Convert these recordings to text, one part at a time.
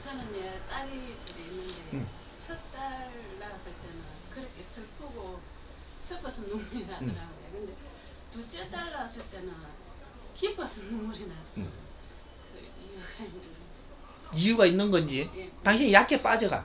저는 예, 딸이 둘이 있는데 첫 딸 낳았을 때는 그렇게 슬퍼서 눈물이 나더라고요. 근데 둘째 딸 낳았을 때는 기뻐서 눈물이 나. 그 이유가 있는 거지. 이유가 있는 건지. 예. 당신이 약해 빠져가.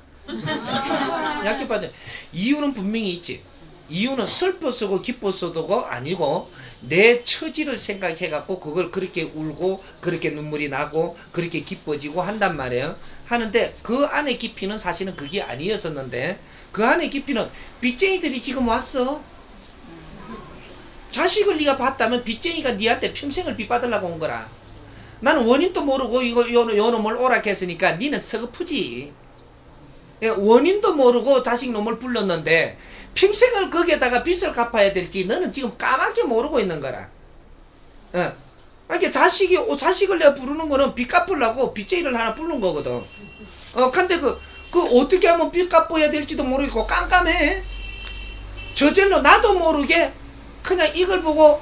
약해 빠져. 이유는 분명히 있지. 이유는 슬퍼서고 기뻐서도가 아니고 내 처지를 생각해 갖고 그걸 그렇게 울고 그렇게 눈물이 나고 그렇게 기뻐지고 한단 말이에요. 하는데 그 안에 깊이는 사실은 그게 아니었었는데 그 안에 깊이는 빚쟁이들이 지금 왔어. 자식을 네가 봤다면 빚쟁이가 네한테 평생을 빚 받으려고 온 거라. 나는 원인도 모르고 요 놈을 오락했으니까 니는 서글프지. 원인도 모르고 자식 놈을 불렀는데 평생을 거기에다가 빚을 갚아야 될지 너는 지금 까맣게 모르고 있는 거라. 그러니까 자식을 내가 부르는 거는 빚 갚으려고 빚쟁이를 하나 부른 거거든. 근데 그 어떻게 하면 빚 갚아야 될지도 모르겠고 깜깜해. 저절로 나도 모르게 그냥 이걸 보고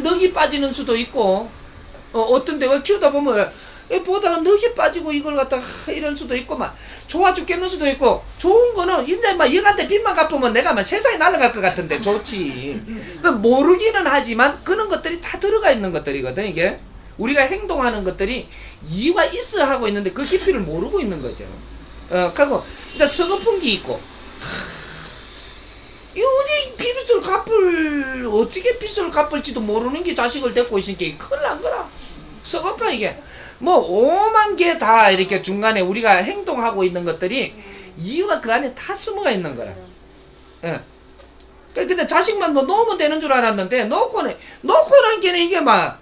넋이 빠지는 수도 있고 어떤 데와 키우다 보면 보다가 넋이 빠지고 이걸 갖다가 이런 수도 있고 막 좋아 죽겠는 수도 있고 좋은 거는 인데 막 영한테 빚만 갚으면 내가 막 세상에 날아갈 것 같은데 좋지. 모르기는 하지만 그런 것들이 다 들어가 있는 것들이거든. 이게 우리가 행동하는 것들이 이유가 있어 하고 있는데 그 깊이를 모르고 있는 거죠. 그리고 이제 서글픈 게 있고 이 어떻게 빚을 갚을지도 모르는 게 자식을 데리고 있으니까 큰일 난 거라. 서글퍼 이게. 뭐 오만 개 다 이렇게 중간에 우리가 행동하고 있는 것들이 이유가 그 안에 다 숨어가 있는 거라. 근데 자식만 뭐 놓으면 되는 줄 알았는데 놓고 난 게는 이게 막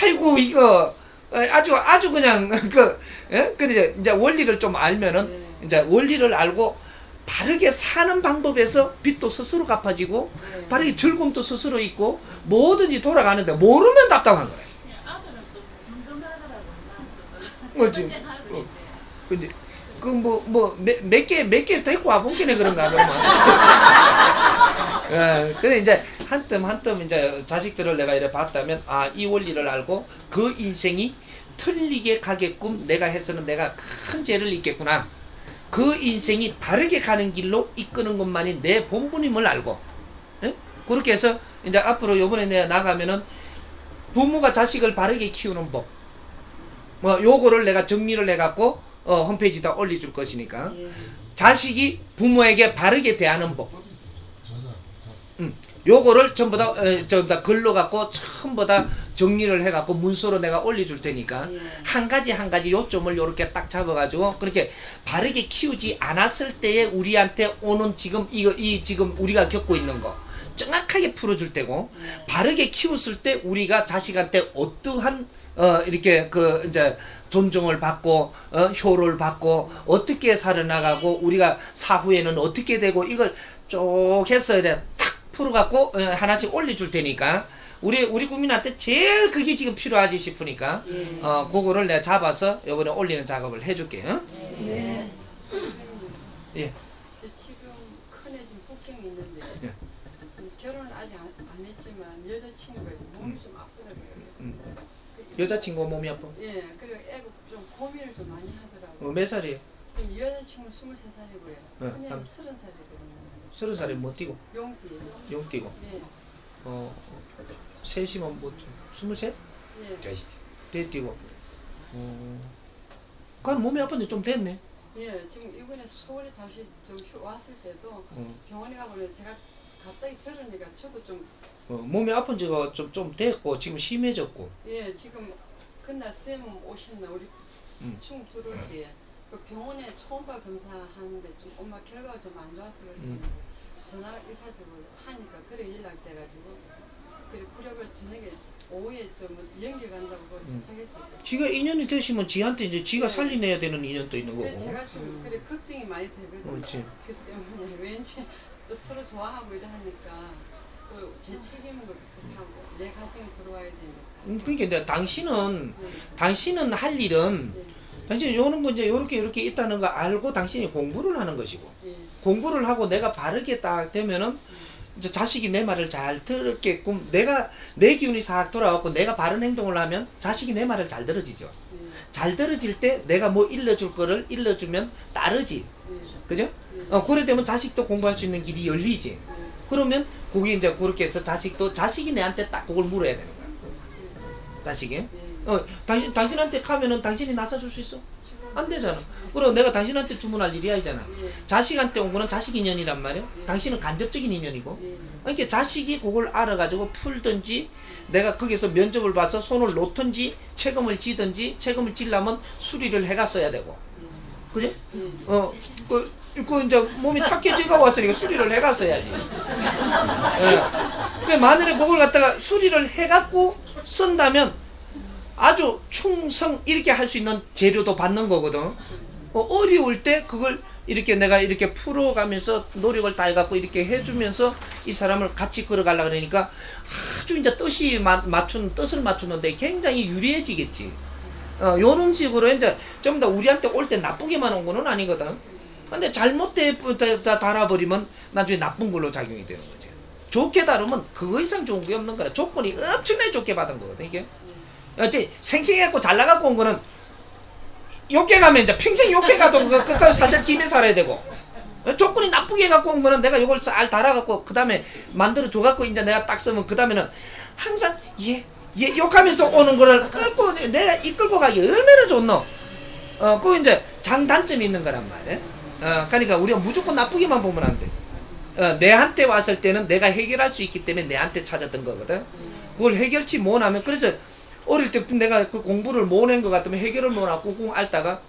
아이고 이거 아주 그냥 근데 이제 원리를 좀 알면은 이제 원리를 알고 바르게 사는 방법에서 빚도 스스로 갚아지고 바르게 즐거움도 스스로 있고 뭐든지 돌아가는데 모르면 답답한 거야. 그렇지. 근데 몇 개 데리고 와본 게네 그런가 그러면. 근데 이제 한뜸 이제 자식들을 내가 이래 봤다면 이 원리를 알고 그 인생이 틀리게 가게끔 내가 해서는 내가 큰 죄를 있겠구나. 그 인생이 바르게 가는 길로 이끄는 것만이 내 본분임을 알고 그렇게 해서 이제 앞으로 요번에 내가 나가면은 부모가 자식을 바르게 키우는 법 요거를 내가 정리를 해갖고 홈페이지에다 올려줄 것이니까 자식이 부모에게 바르게 대하는 법 요거를 전부 다 글로 갖고 전부 다 정리를 해갖고 문서로 내가 올려줄 테니까 한 가지 요점을 요렇게 딱 잡아가지고 그렇게 바르게 키우지 않았을 때에 우리한테 오는 지금 지금 우리가 겪고 있는 거 정확하게 풀어줄 때고 바르게 키웠을 때 우리가 자식한테 어떠한 이렇게 이제 존중을 받고 효를 받고 어떻게 살아나가고 우리가 사후에는 어떻게 되고 이걸 쭉 해서 이제 탁 풀어갖고 하나씩 올려줄 테니까 우리 국민한테 제일 그게 지금 필요하지 싶으니까 그거를 내가 잡아서 이번에 올리는 작업을 해줄게. 네. 예. 저 지금 큰애 지금 북경에 있는데 결혼을 아직 안 했지만 여자친구가 몸이 좀 아프더라고요. 여자친구 몸이 아파? 예, 그리고 애가 좀 고민을 좀 많이 하더라고요. 몇 살이에요? 지금 여자친구 23살이고요. 큰애는 30살이거든요. 30살에 뭐 뛰고? 용띠예요. 용 뛰고. 예. 셋이면 뭐 23? 예. 돼 뛰고. 그럼 몸이 아픈데 좀 됐네. 예, 지금 이번에 서울에 다시 좀 왔을 때도 병원에 가고 제가 갑자기 들으니까 저도 좀 몸이 아픈 지가 좀 됐고 지금 심해졌고. 예, 지금 그날 쌤 오신 날 우리 chung 들어올 때 그 병원에 초음파 검사하는데 좀 엄마 결과가 좀 안 좋아서 전화 의사적으로 하니까 그래 연락돼가지고 그래 부랴부랴 저녁에 오후에 좀 연결 간다고 도착했어요. 지가 인연이 되시면 지한테 이제 지가 살려내야 되는 인연도 있는 거고. 제가 좀 그래 걱정이 많이 되거든요. 그렇지. 그 때문에 왠지 또 서로 좋아하고 이래 하니까 또 제 책임인 것 같기도 하고 내 가정에 들어와야 되니까. 그러니까 당신은 할 일은 당신이 요런 거 이제 요렇게 있다는 거 알고 당신이 공부를 하는 것이고 공부를 하고 내가 바르게 딱 되면은 이제 자식이 내 말을 잘 들었게끔 내 기운이 싹 돌아왔고 내가 바른 행동을 하면 자식이 내 말을 잘 들어지죠. 잘 들어질 때 내가 뭐 일러줄 거를 일러주면 따르지. 그죠? 그래 되면 자식도 공부할 수 있는 길이 열리지. 그러면 그게 이제 그렇게 해서 자식이 내한테 딱 그걸 물어야 되는 거야. 자식이. 당신한테 가면은 당신이 나서줄 수 있어? 안 되잖아. 그럼 내가 당신한테 주문할 일이 아니잖아. 자식한테 온 거는 자식 인연이란 말이야. 당신은 간접적인 인연이고. 그러니까 자식이 그걸 알아가지고 풀든지 내가 거기서 면접을 봐서 손을 놓든지 책임을 지든지 책임을 지려면 수리를 해가 써야 되고. 그죠? 그 이제 몸이 탁해지가 왔으니까 수리를 해가 써야지. 그 만일에 그걸 갖다가 수리를 해갖고 쓴다면 아주 충성 이렇게 할 수 있는 재료도 받는 거거든. 어려울 때 그걸 이렇게 내가 이렇게 풀어가면서 노력을 다해갖고 이렇게 해주면서 이 사람을 같이 걸어가려고 그러니까 아주 이제 뜻을 맞추는데 굉장히 유리해지겠지. 요런 식으로 이제 전부 다 우리한테 올 때 나쁘게만 온 거는 아니거든. 근데 잘못돼 달아버리면 나중에 나쁜 걸로 작용이 되는 거지. 좋게 다루면 그거 이상 좋은 게 없는 거라. 조건이 엄청나게 좋게 받은 거거든, 이게. 어째 생생해갖고 잘 나가고 온 거는 욕게 가면 이제 평생 욕게 가도 끝까지 살짝 김에 살아야 되고, 조건이 나쁘게 갖고 온 거는 내가 이걸 잘 달아갖고 그 다음에 만들어 줘갖고 이제 내가 딱 쓰면 그 다음에는 항상 욕하면서 오는 거를 내가 이끌고 가기 얼마나 좋노. 그거 이제 장단점이 있는 거란 말이야. 그러니까 우리가 무조건 나쁘게만 보면 안 돼. 내한테 왔을 때는 내가 해결할 수 있기 때문에 내한테 찾았던 거거든. 그걸 해결치 못하면, 그래서 어릴 때부터 내가 그 공부를 못한 것 같으면 해결을 못하고 꾹꾹 앓다가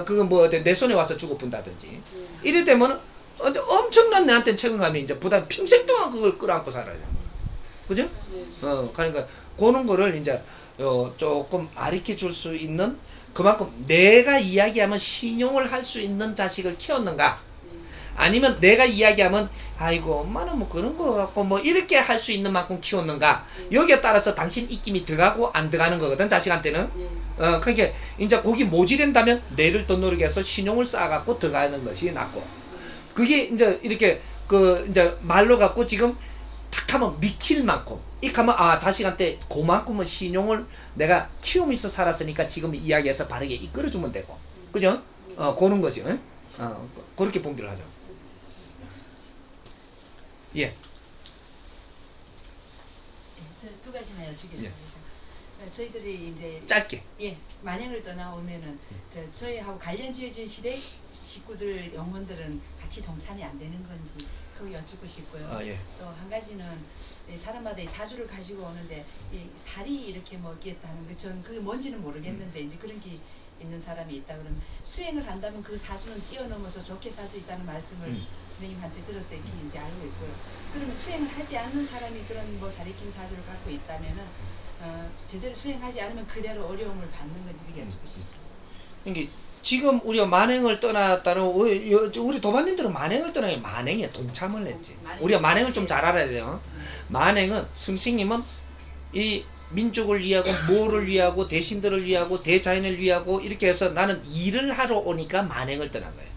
그거 뭐 내 손에 와서 죽어본다든지 이래 되면 엄청난 내한테 책임감이 이제 부담 평생 동안 그걸 끌어안고 살아야 되는 거야. 그죠? 그러니까 그런 거를 이제 조금 가르쳐 줄 수 있는, 그만큼 내가 이야기하면 신용을 할 수 있는 자식을 키웠는가, 아니면 내가 이야기하면 아이고 엄마는 뭐 그런 거 같고 뭐 이렇게 할 수 있는 만큼 키웠는가, 여기에 따라서 당신 입김이 들어가고 안 들어가는 거거든, 자식한테는. 그러니까 이제 거기 모질한다면 뇌를 더 노력해서 신용을 쌓아갖고 들어가는 것이 낫고, 그게 이제 이렇게 이제 말로 갖고 지금 탁 하면 미킬 만큼 이하면 자식한테 그만큼은 신용을 내가 키우면서 살았으니까 지금 이야기해서 바르게 이끌어주면 되고, 그죠? 그런 거지. 그렇게 분별을 하죠. 예. 저 두 가지만 여쭙겠습니다. 저희들이 이제 짧게. 만행을 떠나오면은 저희하고 관련 지어진 시대 식구들 영혼들은 같이 동참이 안 되는 건지 그거 여쭙고 싶고요. 또 한 가지는 사람마다 이 사주를 가지고 오는데 이 살이 이렇게 먹겠다는 거, 전 그게 뭔지는 모르겠는데 이제 그런 게 있는 사람이 있다 그러면 수행을 한다면 그 사주는 뛰어넘어서 좋게 살 수 있다는 말씀을 선생님한테 들었어요. 이렇게 이제 알고 있고요. 그러면 수행을 하지 않는 사람이 그런 뭐 살이킨 사주를 갖고 있다면은 제대로 수행하지 않으면 그대로 어려움을 받는 건지 그게 여쭙고 싶습니다. 그러니까 지금 우리가 만행을 떠났다는, 우리 도반님들은 만행을 떠나기 만행에 동참을 했지. 우리가 만행을 좀 잘 알아야 돼요. 만행은 선생님은 이 민족을 위하고 뭐를 위하고 대신들을 위하고 대자연을 위하고 이렇게 해서 나는 일을 하러 오니까 만행을 떠난 거예요.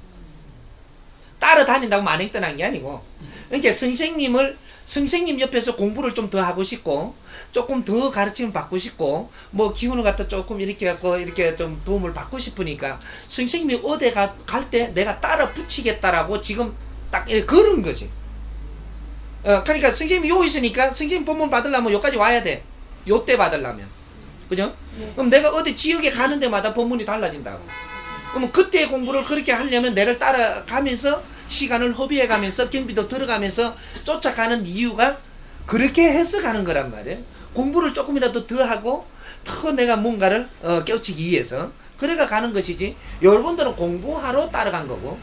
따라다닌다고 만행 떠난 게 아니고, 그러니까 선생님 옆에서 공부를 좀 더 하고 싶고 조금 더 가르침을 받고 싶고 뭐 기운을 갖다 조금 이렇게 갖고 이렇게 좀 도움을 받고 싶으니까 선생님이 어디 갈 때 내가 따라 붙이겠다라고 지금 딱 이렇게 걸은 거지. 그러니까 선생님이 요 있으니까 선생님 법문 받으려면 요까지 와야 돼. 요때 받으려면. 그죠? 그럼 내가 어디 지역에 가는 데마다 법문이 달라진다고. 그러면 그때 공부를 그렇게 하려면 내를 따라가면서 시간을 허비해 가면서 경비도 들어가면서 쫓아가는 이유가 그렇게 해서 가는 거란 말이에요. 공부를 조금이라도 더 하고 더 내가 뭔가를 깨우치기 위해서 그래가 가는 것이지, 여러분들은 공부하러 따라간 거고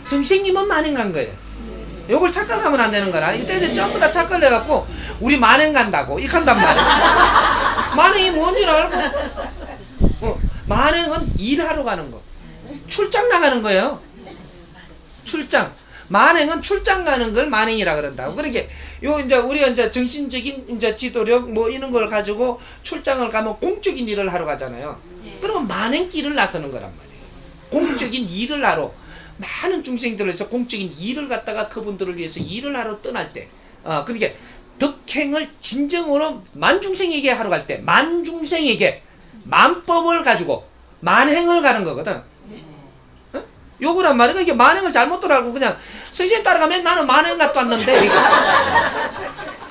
선생님은 만행한 거예요. 요걸 착각하면 안 되는 거라. 이때 전부 다 착각을 해갖고 우리 만행 간다고 이렇게 한단 말이야. 만행이 뭔지를 알고. 만행은 일하러 가는 거, 출장 나가는 거예요. 출장. 만행은 출장 가는 걸 만행이라 그런다고. 그러니까 요 이제 우리가 이제 정신적인 이제 지도력 뭐 이런 걸 가지고 출장을 가면 공적인 일을 하러 가잖아요. 그러면 만행길을 나서는 거란 말이에요. 공적인 일을 하러 많은 중생들에서 공적인 일을 갖다가 그분들을 위해서 일을 하러 떠날 때, 그러니까 덕행을 진정으로 만중생에게 하러 갈 때 만중생에게 만법을 가지고 만행을 가는 거거든. 어? 요구란 말이야. 이게 만행을 잘못 알고 그냥 선생님 따라가면 나는 만행 갔다 왔는데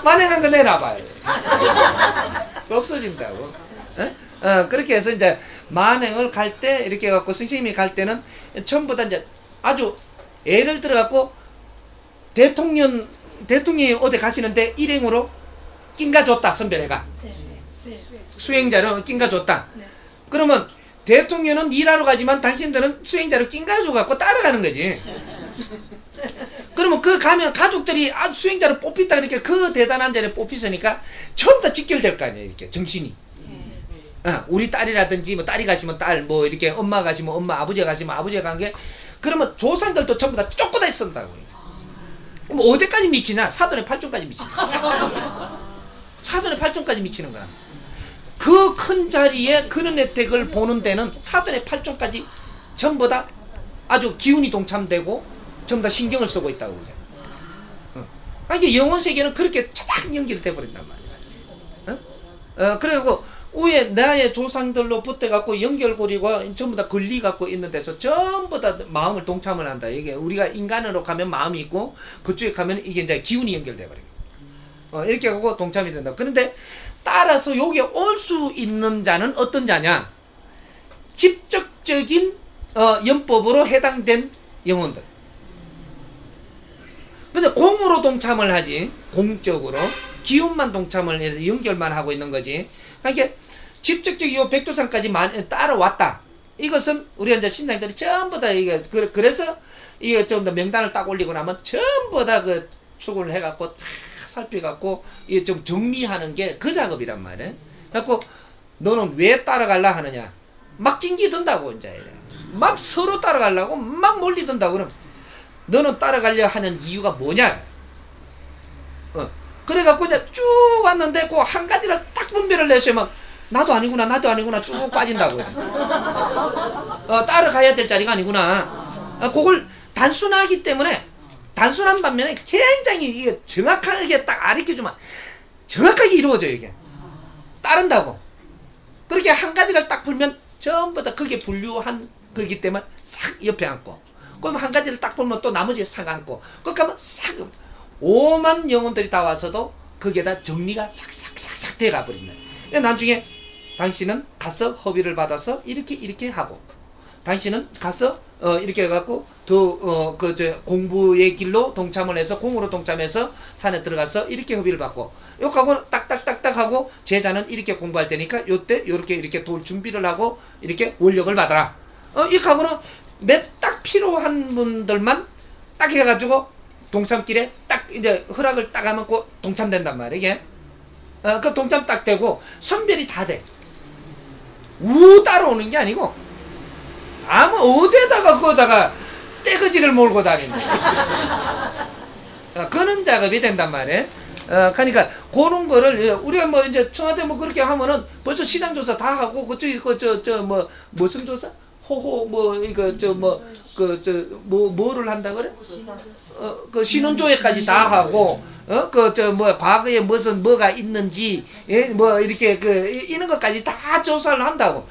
만행한 거 내놔봐요. 없어진다고. 그렇게 해서 이제 만행을 갈 때 이렇게 해갖고 선생님이 갈 때는 전부 다 이제 아주 예를 들어갖고 대통령이 어디 가시는데 일행으로 낀가 줬다, 선별해가. 수행자로 낀가 줬다. 그러면 대통령은 일하러 가지만 당신들은 수행자로 낀가 줘갖고 따라가는 거지. 그러면 그 가면 가족들이 아주 수행자로 뽑혔다 그렇게 그 대단한 자리에 뽑히으니까 처음 다 직결될 거 아니에요, 이렇게 정신이. 우리 딸이라든지 뭐 딸이 가시면 딸, 뭐 이렇게 엄마 가시면 엄마, 아버지가 가시면 아버지가 간 게 그러면 조상들도 전부 다 쫓고 다 있었다고요. 뭐 어디까지 미치나? 사돈의 8종까지 미치나. 사돈의 8종까지 미치는 거야. 그 큰 자리에 그런 혜택을 보는 데는 사돈의 8종까지 전부 다 아주 기운이 동참되고 전부 다 신경을 쓰고 있다고 그래. 이게 영혼 세계는 그렇게 차닥 연결돼 버린단 말이야. 그리고 위에 나의 조상들로 붙어갖고 연결고리가 전부 다 걸리갖고 있는 데서 전부 다 마음을 동참을 한다. 이게 우리가 인간으로 가면 마음이 있고 그쪽에 가면 이게 이제 기운이 연결돼 버려요. 이렇게 하고 동참이 된다. 그런데 따라서 여기에 올 수 있는 자는 어떤 자냐? 직접적인 연법으로 해당된 영혼들. 근데 공으로 동참을 하지, 공적으로 기운만 동참을 해서 연결만 하고 있는 거지. 그러니까 직접적인 이 백두산까지 따라왔다. 이것은 우리 이제 신당들이 전부 다 이게 그래서 이게 좀 더 명단을 딱 올리고 나면 전부 다 그 추구를 해갖고 다 살펴갖고 이게 좀 정리하는 게 그 작업이란 말이에요. 그래갖고 너는 왜 따라갈라 하느냐? 막 찡기든다고 이제 막 서로 따라가려고 막 몰리든다고. 그럼 너는 따라가려 하는 이유가 뭐냐? 그래갖고 이제 쭉 왔는데 그 한 가지를 딱 분별을 내서 막 나도 아니구나 나도 아니구나 쭉 빠진다고. 따라가야 될 자리가 아니구나. 그걸 단순하기 때문에 단순한 반면에 굉장히 이게 정확하게 딱 가르쳐주면 정확하게 이루어져요. 이게 따른다고. 그렇게 한 가지를 딱 풀면 전부 다 그게 분류한 거기 때문에 싹 옆에 앉고, 그럼 한 가지를 딱 풀면 또 나머지 싹 앉고, 그렇게 하면 싹 5만 영혼들이 다 와서도 거기에다 정리가 싹싹싹싹 돼가 버린다. 나중에 당신은 가서 허비를 받아서 이렇게 하고, 당신은 가서 이렇게 해갖고 더 공부의 길로 동참을 해서 공으로 동참해서 산에 들어가서 이렇게 허비를 받고, 요하고 딱딱딱딱 하고 제자는 이렇게 공부할 테니까 요때 이렇게 돌 준비를 하고 이렇게 원력을 받아라. 이렇게 하고는 딱 필요한 분들만 딱 해가지고 동참길에 딱 이제 허락을 딱 하면 그 동참된단 말이야. 이게 그 동참 딱 되고 선별이 다 돼. 따라오는 게 아니고 아무 어디에다가 거다가 떼거지를 몰고 다니는 그런 작업이 된단 말이에요. 그러니까 그런 거를 우리가 뭐 이제 청와대 뭐 그렇게 하면은 벌써 시장 조사 다 하고 그쪽이 뭐 무슨 조사 호호 뭐 이거 뭐를 한다 그래? 그 신원조회까지 다 하고 과거에 뭐가 있는지 뭐 이렇게 이런 것까지 다 조사를 한다고.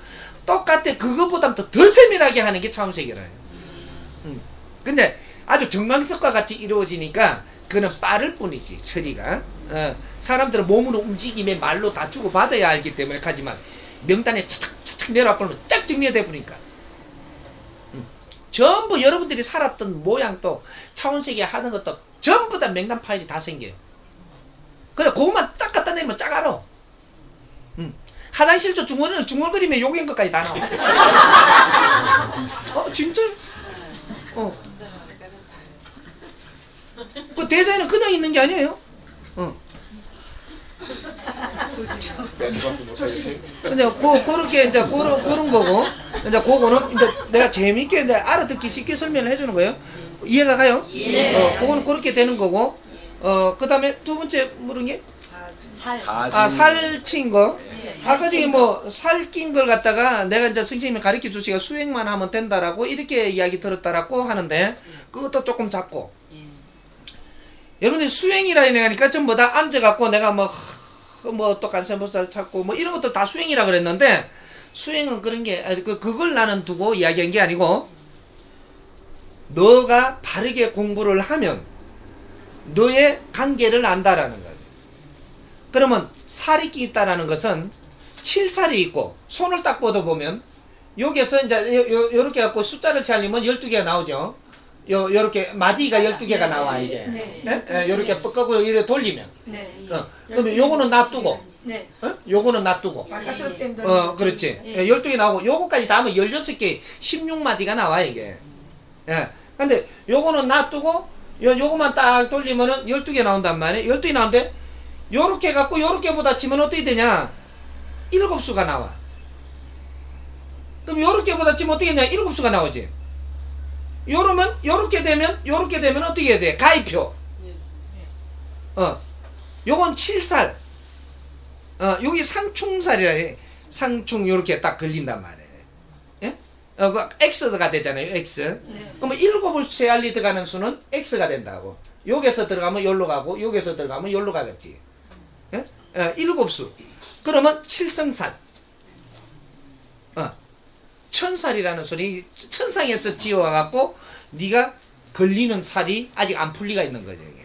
똑같아. 그것보다 더 세밀하게 하는 게 차원세계라요. 근데 아주 정광석과 같이 이루어지니까 그는 빠를 뿐이지 처리가. 사람들은 몸으로 움직임에 말로 다 주고 받아야 알기 때문에 하지만 명단에 차착차착 내려와버리면 쫙 정리가 돼버리니까 전부 여러분들이 살았던 모양도 차원세계 하는 것도 전부 다 명단 파일이 다 생겨요. 그래 그것만 쫙 갖다 내면 쫙 알아. 화장실 저 중얼거리면 욕인 것까지 다 나와. 진짜? 그 대자에는 그냥 있는 게 아니에요. 근데 그렇게 이제 그런 거고, 이제 그거는 이제 내가 재밌게 이제 알아듣기 쉽게 설명을 해주는 거예요. 이해가 가요? 예. 그거는 그렇게 되는 거고, 그 다음에 두 번째 물은 게 살찐 거. 아까 저기 뭐 살낀 걸 갖다가 내가 이제 선생님이 가르쳐 주시가 수행만 하면 된다라고 이렇게 이야기 들었다라고 하는데 그것도 조금 작고. 여러분들 수행이라 하니까 전부 다 앉아갖고 내가 뭐 또 간세보살 찾고 뭐 이런 것도 다 수행이라 그랬는데 수행은 그런 게 그걸 나는 두고 이야기한 게 아니고 너가 바르게 공부를 하면 너의 관계를 안다라는 거죠. 그러면 살이 있다라는 것은 7살이 있고 손을 딱 뻗어보면 여기에서 이제 요렇게 갖고 숫자를 채우면 12개가 나오죠. 요렇게 마디가 12개가 나와 이게. 네? 요렇게 뻗고 이렇게 돌리면. 그러면 요거는 놔두고. 요거는 놔두고. 그렇지. 12개 나오고 요거까지 다 하면 16개 16마디가 나와 이게. 예. 근데 요거는 놔두고 요거만 딱 돌리면은 12개 나온단 말이에요. 12개 나오는데 요렇게 갖고 요렇게 보다 치면 어떻게 되냐? 7수가 나와. 그럼 요렇게 보다 치면 어떻게 되냐? 7수가 나오지. 요렇게 되면 어떻게 해야 돼? 가위표. 요건 7살. 여기 상충살이라 해. 상충 요렇게 딱 걸린단 말이에요. 예? 그 X가 되잖아요. X. 그러면 7을 세알리 들어가는 수는 X가 된다고. 여기서 들어가면 여기로 가고 여기서 들어가면 여기로 가겠지. 예? 7수. 그러면 7성살. 천살이라는 소리 천상에서 지어와갖고 네가 걸리는 살이 아직 안 풀리가 있는 거죠. 이게.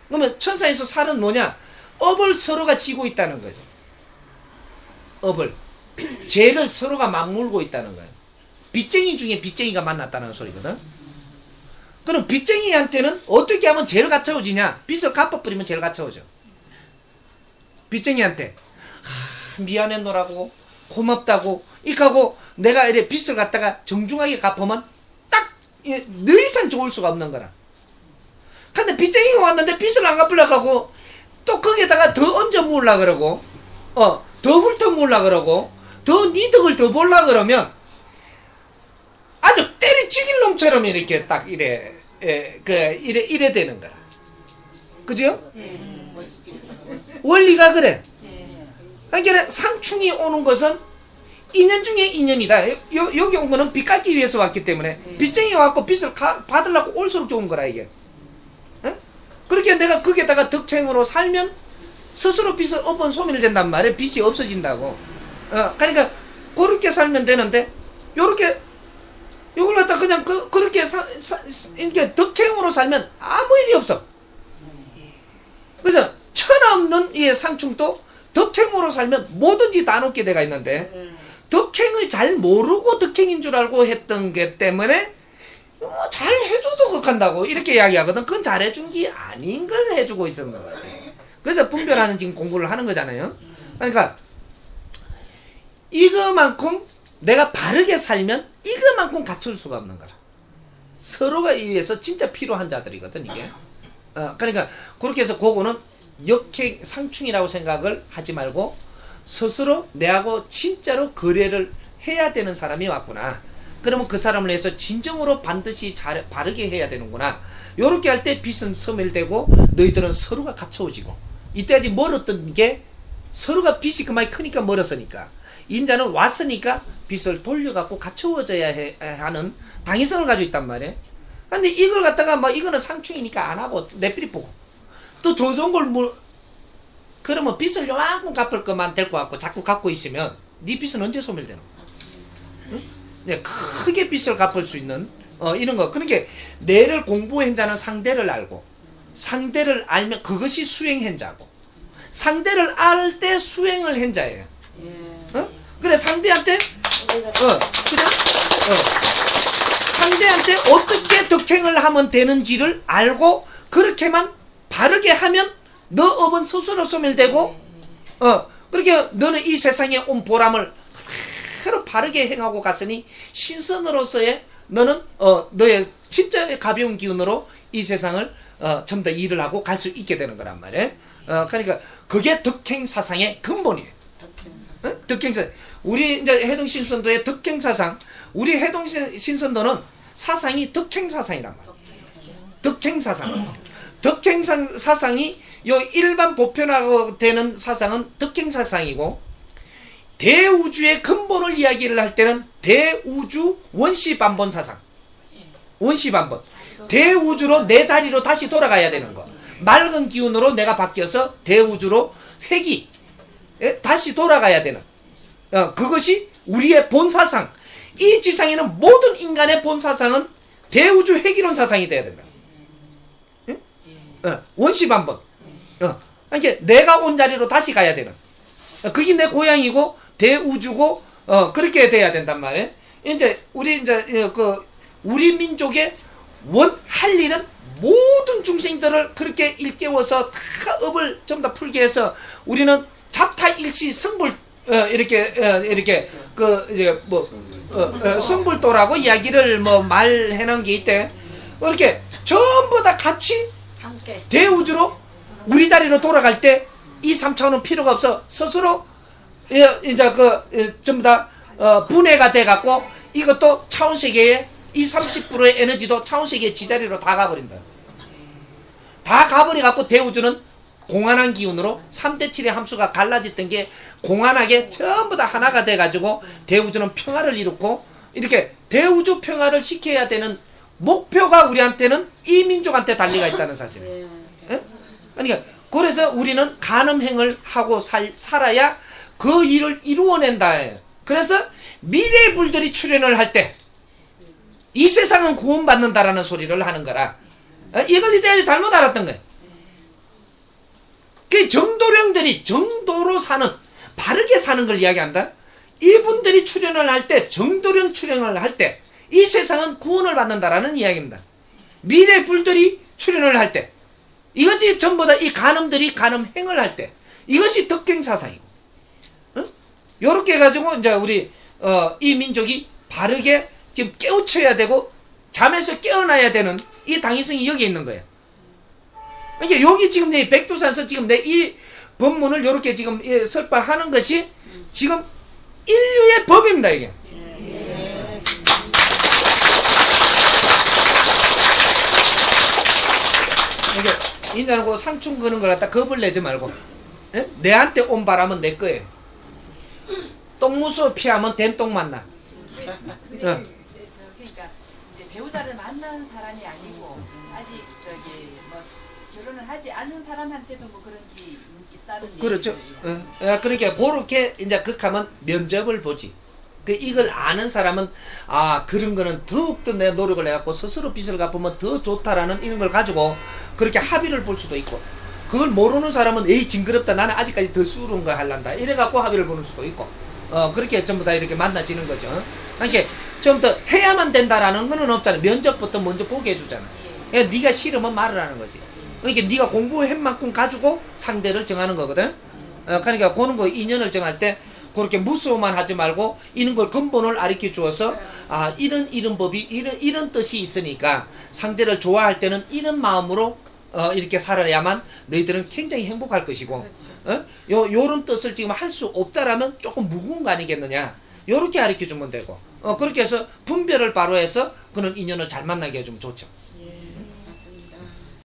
그러면 천상에서 살은 뭐냐? 업을 서로가 지고 있다는 거죠. 업을. 죄를 서로가 맞물고 있다는 거예요. 빚쟁이 중에 빚쟁이가 만났다는 소리거든. 그럼 빚쟁이한테는 어떻게 하면 죄를 갖춰오지냐? 빚을 갚아버리면 죄를 갖춰오죠. 빚쟁이한테 미안해 너라고 고맙다고 이까고 내가 이래 빚을 갖다가 정중하게 갚으면 딱 더 이상 좋을 수가 없는 거라. 근데 빚쟁이가 왔는데 빚을 안 갚으려고 하고 또 거기에다가 더 얹어 모으려 그러고 더 훑어 모으려 그러고 더 네 덕을 더 보려 그러면 아주 때리 죽일 놈처럼 이렇게 딱 이래 이래 되는 거라. 그죠? 원리가 그래. 그러니까 상충이 오는 것은 인연 중에 인연이다. 여기 온 거는 빚 갚기 위해서 왔기 때문에 빚쟁이가 왔고 빚을 받으려고 올수록 좋은 거라 이게. 어? 그렇게 내가 거기에다가 덕행으로 살면 스스로 빚을 업은 소멸이 된단 말이에요. 빚이 없어진다고. 그러니까 그렇게 살면 되는데 요렇게 요걸 갖다 그냥 그렇게 이렇게 덕행으로 살면 아무 일이 없어. 그래서 천없는 이 상충도 덕행으로 살면 뭐든지 다 놓게 돼가 있는데 덕행을 잘 모르고 덕행인 줄 알고 했던 게 때문에 뭐 잘 해줘도 극한다고 이렇게 이야기하거든. 그건 잘해준 게 아닌 걸 해주고 있었는 거지. 그래서 분별하는 지금 공부를 하는 거잖아요. 그러니까 이거만큼 내가 바르게 살면 이거만큼 갖출 수가 없는 거라. 서로가 위해서 진짜 필요한 자들이거든 이게. 그러니까 그렇게 해서 그거는 역행 상충이라고 생각을 하지 말고 스스로 내하고 진짜로 거래를 해야 되는 사람이 왔구나. 그러면 그 사람을 위해서 진정으로 반드시 바르게 해야 되는구나. 요렇게 할 때 빚은 소멸되고 너희들은 서로가 갖춰오지고 이때까지 멀었던 게 서로가 빚이 그만이 크니까 멀었으니까 인자는 왔으니까 빚을 돌려갖고 갖춰워져야 하는 당위성을 가지고 있단 말이에요. 근데 이걸 갖다가 막 이거는 상충이니까 안 하고 내삐리 보고 또 좋은 걸 그러면 빚을 요만큼 갚을 것만 데리고 갖고 자꾸 갖고 있으면 네 빚은 언제 소멸되는 거야? 응? 네, 크게 빚을 갚을 수 있는 이런 거. 그러니까 내를 공부한 자는 상대를 알고 상대를 알면 그것이 수행행자고 상대를 알 때 수행을 한 자예요. 그래 상대한테 그죠? 상대한테 어떻게 덕행을 하면 되는지를 알고 그렇게만 바르게 하면 너 업은 스스로 소멸되고 그렇게 너는 이 세상에 온 보람을 그대로 바르게 행하고 갔으니 신선으로서의 너는 너의 진짜 가벼운 기운으로 이 세상을 전부 다 일을 하고 갈 수 있게 되는 거란 말이에요. 그러니까 그게 덕행사상의 근본이에요. 덕행사상. 우리 이제 해동신선도의 덕행사상, 우리 해동신선도는 사상이 덕행사상이란 말이에요. 덕행사상. 덕행사상이 요 일반 보편화가 되는 사상은 덕행사상이고 대우주의 근본을 이야기를 할 때는 대우주 원시반본 사상. 원시반본. 대우주로 내 자리로 다시 돌아가야 되는 거. 맑은 기운으로 내가 바뀌어서 대우주로 회귀 다시 돌아가야 되는 그것이 우리의 본사상, 이 지상에는 모든 인간의 본사상은 대우주 핵이론 사상이 돼야 된다. 응? 원시반복. 그러니까 내가 온 자리로 다시 가야 되는. 그게 내 고향이고 대우주고 그렇게 돼야 된단 말이에요. 이제 우리 우리 민족의 할 일은 모든 중생들을 그렇게 일깨워서 다 업을 전부 다 풀게 해서 우리는 잡타일치 성불 이렇게 이제 성불도라고 이야기를 말해놓은 게 있대. 이렇게 전부 다 같이 함께 대우주로 우리 자리로 돌아갈 때 이 3차원은 필요가 없어. 스스로 이제 전부 다 분해가 돼 갖고 이것도 차원세계의 이 30%의 에너지도 차원세계의 지자리로 다 가버린다. 다 가버려 갖고 대우주는 공안한 기운으로 3대 7의 함수가 갈라졌던 게 공안하게 전부 다 하나가 돼 가지고 대우주는 평화를 이루고 이렇게 대우주 평화를 시켜야 되는 목표가 우리한테는 이 민족한테 달리가 있다는 사실이에요. 그러니까 그래서 우리는 간음행을 하고 살아야 그 일을 이루어낸다. 그래서 미래의 불들이 출현을 할 때 이 세상은 구원받는다라는 소리를 하는 거라. 이걸 이때까지 잘못 알았던 거예요. 그 정도령들이 정도로 사는, 바르게 사는 걸 이야기한다. 이분들이 출현을 할 때, 정도령 출현을 할 때 이 세상은 구원을 받는다라는 이야기입니다. 미래 불들이 출현을 할 때, 이것이 전부 다 이 간음들이 간음행을 할 때, 이것이 덕행사상이고, 요렇게 해가지고 이제 우리 이 민족이 바르게 지금 깨우쳐야 되고 잠에서 깨어나야 되는 이 당위성이 여기 있는 거예요. 그러니까 여기 지금 내 백두산서 지금 내 이 법문을 요렇게 지금 설파하는 것이 지금 인류의 법입니다. 이게. 이게 인자는 그 상충 거는 걸 갖다 겁을 내지 말고, 내한테 온 바람은 내 거예요. 똥무수 피하면 된똥 만나. 그러니까 이제 배우자를 만난 사람이 아니고 아직 결혼을 하지 않은 사람한테도 그런 게 있다는 그렇죠. 그러니까 그렇게 이제 극하면 면접을 보지. 이걸 아는 사람은 그런 거는 더욱더 내 노력을 해갖고 스스로 빚을 갚으면 더 좋다라는 이런 걸 가지고 그렇게 합의를 볼 수도 있고, 그걸 모르는 사람은 에이 징그럽다, 나는 아직까지 더 수른 거 할란다, 이래갖고 합의를 보는 수도 있고, 그렇게 전부 다 이렇게 만나지는 거죠. 그러니까 처음부터 해야만 된다라는 거는 없잖아요. 면접부터 먼저 보게 해주잖아. 그러니까 네가 싫으면 말을 하는 거지. 그러니까 네가 공부한 만큼 가지고 상대를 정하는 거거든. 그러니까 그런 거 인연을 정할 때 그렇게 무서워만 하지 말고 이런 걸 근본을 가르쳐 주어서 이런 법이 이런 뜻이 있으니까 상대를 좋아할 때는 이런 마음으로 이렇게 살아야만 너희들은 굉장히 행복할 것이고, 요런 뜻을 지금 할 수 없다라면 조금 무거운 거 아니겠느냐, 요렇게 가르쳐 주면 되고, 그렇게 해서 분별을 바로 해서 그런 인연을 잘 만나게 해주면 좋죠.